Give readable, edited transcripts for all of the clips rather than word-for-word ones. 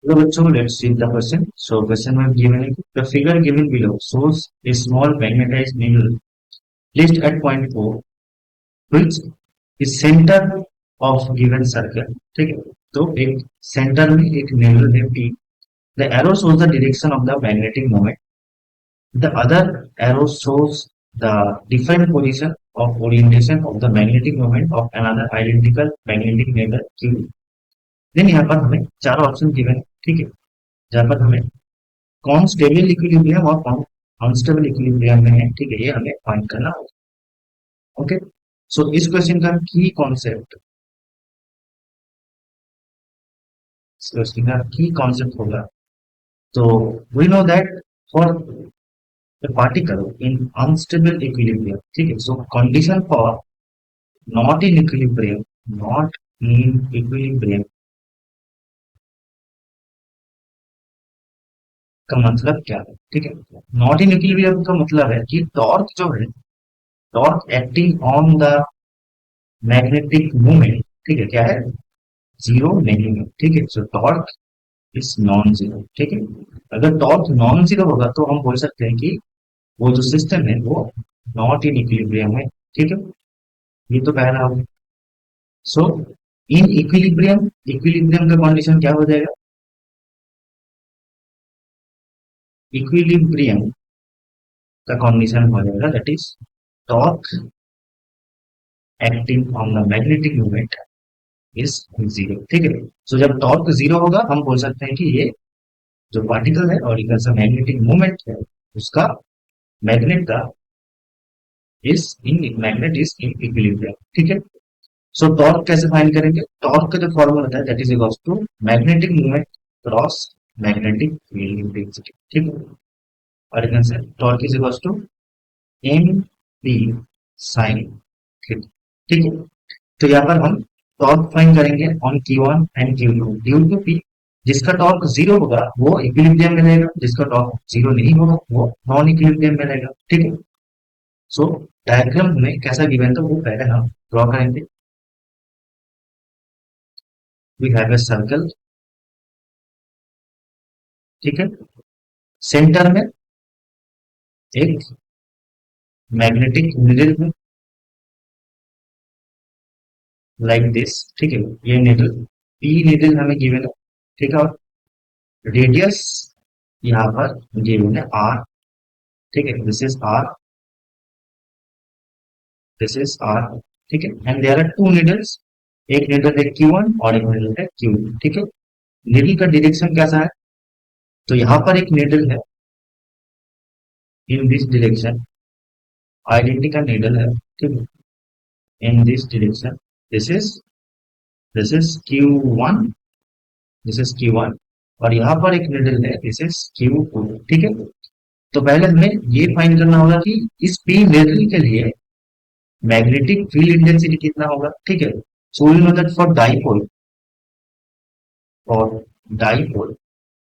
So बच्चों, let's see the question. So question में given है कि the figure given below shows a small magnetized needle placed at point O, which is center of given circle. ठीक है, तो एक centre में एक needle है P. The arrow shows the direction of the magnetic moment. The other arrow shows the different position of orientation of the magnetic moment of another identical magnetic needle Q. Then यहाँ पर हमें चार option given है, ठीक है, जहाँ पर हमें कौन स्टेबल इक्विलिब्रियम और कौन अनस्टेबल इक्विलिब्रियम में है, ठीक है, ये हमें फाइंड करना होगा। ओके, सो इस क्वेश्चन का की कॉन्सेप्ट, इस क्वेश्चन का की कॉन्सेप्ट होगा, तो we know that for the particle in unstable equilibrium, ठीक है, so condition for not in equilibrium, not in equilibrium का मतलब क्या है, ठीक है, नॉट इन इक्विलिब्रियम का मतलब है कि टॉर्क जो है, torque acting on the magnetic movement, ठीक है, क्या है, जीरो नहीं है, ठीक है, so torque is non zero, ठीक है। अगर टॉर्क नॉन जीरो होगा तो हम बोल सकते हैं कि वो जो सिस्टम है वो नॉट इन इक्विलिब्रियम है, ठीक है, ये तो पहला होगा। सो इन इक्विलिब्रियम, इक्विलिब्रियम का कंडीशन क्या हो जाएगा, इक्विलिब्रियम का कंडीशन हो जाएगा that is torque acting on the magnetic movement is zero, ठीक है। सो जब टॉर्क जीरो होगा हम बोल सकते हैं कि ये जो पार्टिकल है और इधर से मैग्नेटिक मूवमेंट है उसका, मैग्नेट का is in magnet is in equilibrium, ठीक है। सो टॉर्क कैसे फाइंड करेंगे, टॉर्क का जो फॉर्मूला होता है that is equals to magnetic movement cross magnetic field intensity, ठीक है, और इधर से torque is equals to M P sine theta, ठीक है। तो यहाँ पर हम टॉर्क फाइंड करेंगे on Q1 and Q2 due to P। जिसका टॉर्क जीरो होगा वो इक्विलिब्रियम में रहेगा, जिसका टॉर्क जीरो नहीं होगा वो नॉन इक्विलिब्रियम में रहेगा, ठीक है। सो डायग्राम में कैसा गिवन था वो पहले हम ड्रॉ करेंगे। वी हैव ए सर्कल, ठीक है, सेंटर में एक मैग्नेटिक नीडल में लाइक दिस, ठीक है, ये नीडल पी नीडल हमें गिवन है, ठीक है, और रेडियस यहाँ पर गिवन है आर, ठीक है, this is R, this is R, ठीक है, and there are two needles, एक नीडल है Q1 और एक नीडल है Q2, ठीक है। नीडल का डायरेक्शन कैसा है, तो यहाँ पर एक नीडल है in this direction, identical needle है, ठीक है, in this direction, this is this is Q1, this is Q1, और यहाँ पर एक नीडल है दिस इज Q2, ठीक है। तो पहले हमें ये फाइंड करना होगा कि इस पी नीडल के लिए मैग्नेटिक फील्ड इंटेंसिटी कितना होगा, ठीक है। So we know that for dipole,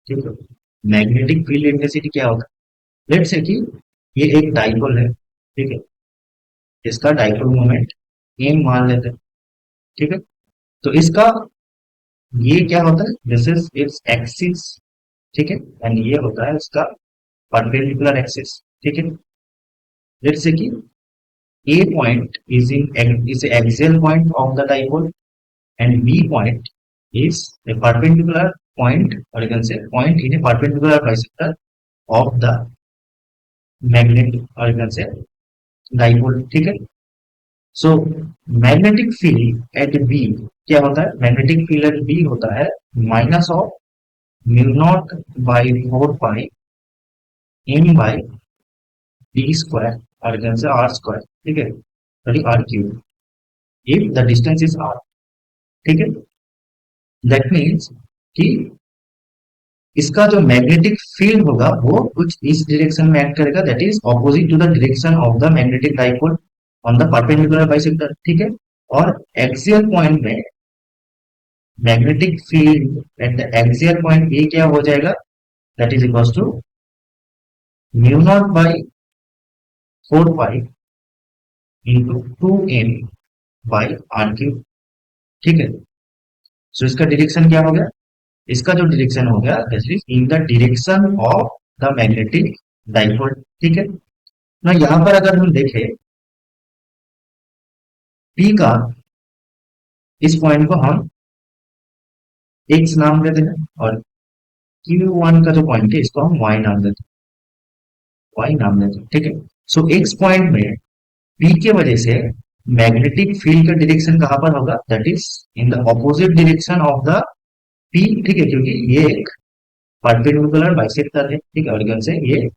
ठीक है, मैग्नेटिक फील्ड इंटेंसिटी क्या होगा, लेट्स से कि ये एक डाइपोल है, ठीक है, इसका डाइपोल मोमेंट एम मान लेते हैं, ठीक है। तो इसका ये क्या होता है, दिस इज इट्स एक्सिस, ठीक है, एंड ये होता है इसका परपेंडिकुलर एक्सिस, ठीक है। लेट्स से कि A point is axial point of the dipole and B point is a perpendicular point, or you can say point in a perpendicular bisector of the magnet, or you can say dipole, ठीक है। So magnetic field at B क्या होता है, magnetic field at B होता है minus of mu naught by 4 pi M by B square, और you can say R square, ठीक है, sorry R cube, if the distance is R, ठीक है। दैट मीन्स कि इसका जो मैग्नेटिक फील्ड होगा वो कुछ इस डायरेक्शन में एक्ट करेगा, that is opposite to the direction of the magnetic dipole on the perpendicular bisector, ठीक है। और एक्सियल पॉइंट में magnetic field at the axial point A क्या हो जाएगा, that is equal to mu naught by 4 pi into 2m by R cube, ठीक है। सो इसका डायरेक्शन क्या हो गया, इसका जो डायरेक्शन हो गया that is in the direction of the magnetic dipole. ठीक है ना, यहां पर अगर हम देखें पी का, इस पॉइंट को हम एक्स नाम देते हैं और Q1 का जो पॉइंट है इसको हम y नाम देते हैं, y नाम देते हैं। ठीक है, सो एक्स पॉइंट में P के वजह से मैग्नेटिक फील्ड का डायरेक्शन कहां पर होगा, that is in the opposite direction of the P। ठीक है, क्योंकि ये एक परपेंडिकुलर बाइसेक्टर है। ठीक है, ऑरिजिन से ये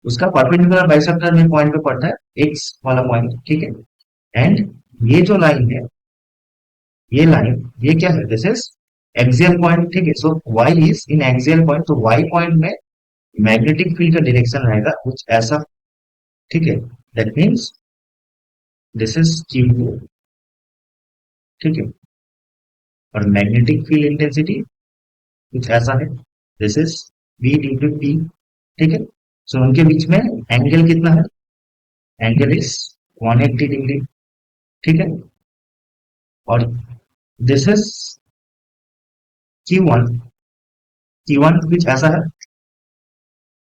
उसका परपेंडिकुलर बाइसेक्टर में पॉइंट पे पड़ता है, एक्स वाला पॉइंट। ठीक है, एंड ये जो लाइन है, ये लाइन, ये क्या है, दिस इज एक्सियल पॉइंट। ठीक है, सो y is in axial point, तो y पॉइंट में मैग्नेटिक फील्ड का डायरेक्शन रहेगा कुछ ऐसा। ठीक है, that means this is Q2। ठीक है, और मैग्नेटिक फील्ड इंटेंसिटी कुछ ऐसा है, this is V due to P। ठीक है, सो उनके बीच में एंगल कितना है, एंगल इज 180 डिग्री। ठीक है, और दिस इज Q1, Q1 कुछ ऐसा है,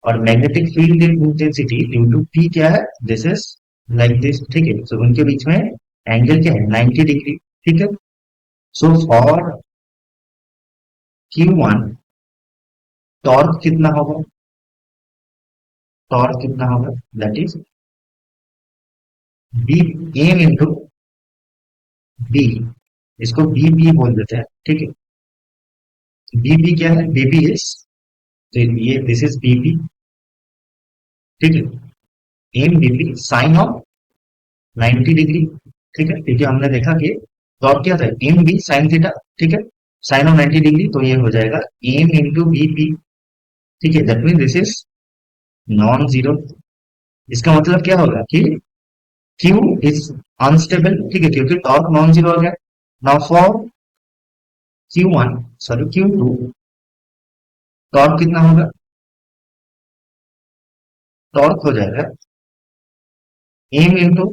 और magnetic field intensity due to P क्या है, दिस इज लाइक दिस। ठीक है, सो उनके बीच में एंगल क्या है, 90 डिग्री। ठीक है, सो फॉर Q1 टॉर्क कितना होगा, टॉर्क कितना होगा, that is B M into B, इसको बी बी बोल देते हैं। ठीक है, बी बी क्या है, बी बी इज, तो ये दिस इज बी बी। ठीक है, M B B sine of 90 degree. ठीक है, क्योंकि हमने देखा कि टॉर्क क्या था, एम बी साइन थीटा। ठीक है, साइन ऑफ 90 डिग्री, तो ये हो जाएगा एम इंटू बी पी। ठीक है, that mean this is non zero. इसका मतलब क्या होगा कि क्यू इज अनस्टेबल। ठीक है, क्योंकि टॉर्क नॉन जीरो हो गया। Now for Q1, sorry Q2, torque कितना होगा, टॉर्क हो जाएगा M into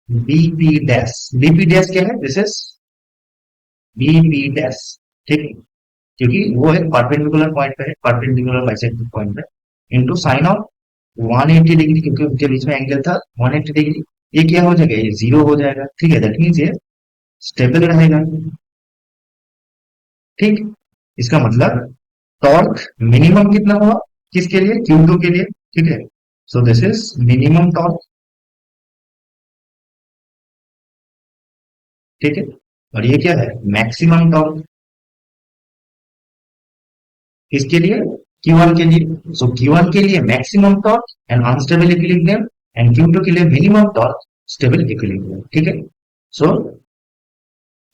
BP dash. BP dash क्या है, दिस इज बीपी डैश। ठीक है, क्योंकि वो एक परपेंडिकुलर पॉइंट पे है, परपेंडिकुलर बाइसेक्टर पॉइंट पे, इंटू साइन ऑफ 180 डिग्री, क्योंकि उनके बीच में एंगल था 180 डिग्री। ये क्या हो जाएगा, ये जीरो हो जाएगा। ठीक है, दैट मीन्स ये स्टेबल रहेगा। ठीक, इसका मतलब टॉर्क मिनिमम कितना हुआ, किसके लिए, Q2 के लिए। ठीक है, so this is minimum torque. ठीक है, और ये क्या है, मैक्सिमम टॉर्क, किसके लिए, Q1 के लिए। सो Q1 के लिए maximum torque and unstable equilibrium, and Q2 के लिए मिनिमम टॉर्क स्टेबल इक्विलिब्रियम। ठीक है, सो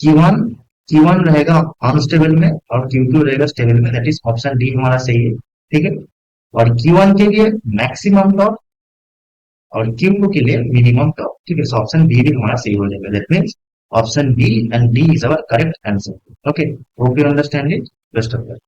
Q1 Q1 रहेगा अनस्टेबल में और Q2 रहेगा स्टेबल में, दैट इज ऑप्शन डी हमारा सही है। ठीक है, और Q1 के लिए मैक्सिमम टॉर्क और Q2 के लिए मिनिमम टॉर्क। ठीक है, सो ऑप्शन बी भी हमारा सही हो जाएगा, that means option B and D is our correct answer. Okay, hope you understand it, best of luck.